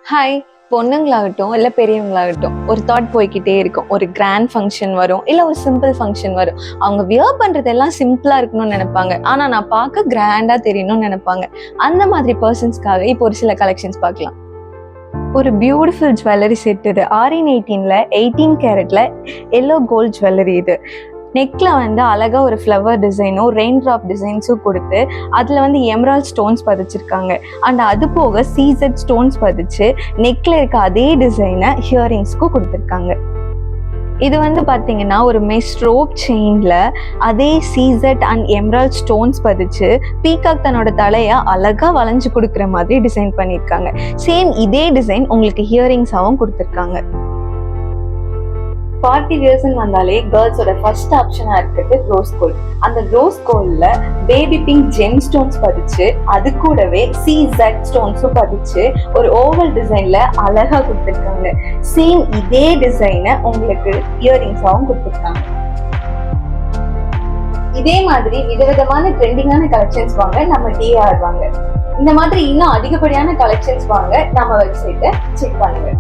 Hi. பொண்ணுங்களாகட்டும் இல்லை பெரியவங்களாகட்டும் ஒரு thought போய்கிட்டே இருக்கும். ஒரு கிராண்ட் ஃபங்க்ஷன் வரும், இல்லை ஒரு சிம்பிள் ஃபங்க்ஷன் வரும். அவங்க வியர் பண்ணுறதெல்லாம் சிம்பிளாக இருக்கணும்னு நினைப்பாங்க, ஆனால் நான் பார்க்க கிராண்டாக தெரியணும்னு நினைப்பாங்க. அந்த மாதிரி பர்சன்ஸ்க்காக இப்போ ஒரு சில கலெக்ஷன்ஸ் பார்க்கலாம். ஒரு பியூட்டிஃபுல் ஜுவல்லரி செட் இது. ஆரின் 18 கேரட்ல எல்லோ கோல்ட் ஜுவல்லரி இது. நெக்ல வந்து அழகா ஒரு ஃப்ளவர் டிசைனும் ரெயின் ட்ராப் டிசைன்ஸும் கொடுத்து அதில் வந்து எமரால்ட் ஸ்டோன்ஸ் பதிச்சிருக்காங்க. அண்ட் அது போக சீசட் ஸ்டோன்ஸ் பதிச்சு நெக்ல இருக்க அதே டிசைனை ஹியரிங்ஸ்க்கும் கொடுத்துருக்காங்க. இது வந்து பார்த்தீங்கன்னா ஒரு மெஷ் ரோப் செயின்ல அதே சீசட் அண்ட் எமரால்ட் ஸ்டோன்ஸ் பதிச்சு பீகாக் தன்னோட தலையை அழகா வளைஞ்சு கொடுக்குற மாதிரி டிசைன் பண்ணியிருக்காங்க. சேம் இதே டிசைன் உங்களுக்கு ஹியரிங்ஸாகவும் கொடுத்துருக்காங்க. பார்ட்டி வியர்ஸ்ன்னு வந்தாலே கேர்ள்ஸோட ஃபர்ஸ்ட் ஆப்ஷனா இருக்கிறது ரோஸ் கோல்ட். அந்த ரோஸ் கோல்ட்ல பேபி பிங்க் ஜெம் ஸ்டோன்ஸ் பதிச்சு அது கூடவே சீசட் ஸ்டோன்ஸும் பதிச்சு ஒரு ஓவல் டிசைன்ல அழகா கொடுத்துருக்காங்க. சேம் இதே டிசைனை உங்களுக்கு இயரிங்ஸாவும் கொடுத்துருக்காங்க. இதே மாதிரி விதவிதமான ட்ரெண்டிங்கான கலெக்ஷன்ஸ் வாங்க நம்ம டிஆர் வாங்க. இந்த மாதிரி இன்னும் அதிகப்படியான கலெக்ஷன்ஸ் வாங்க நம்ம வெப்சைட்டை செக் பண்ணுங்க.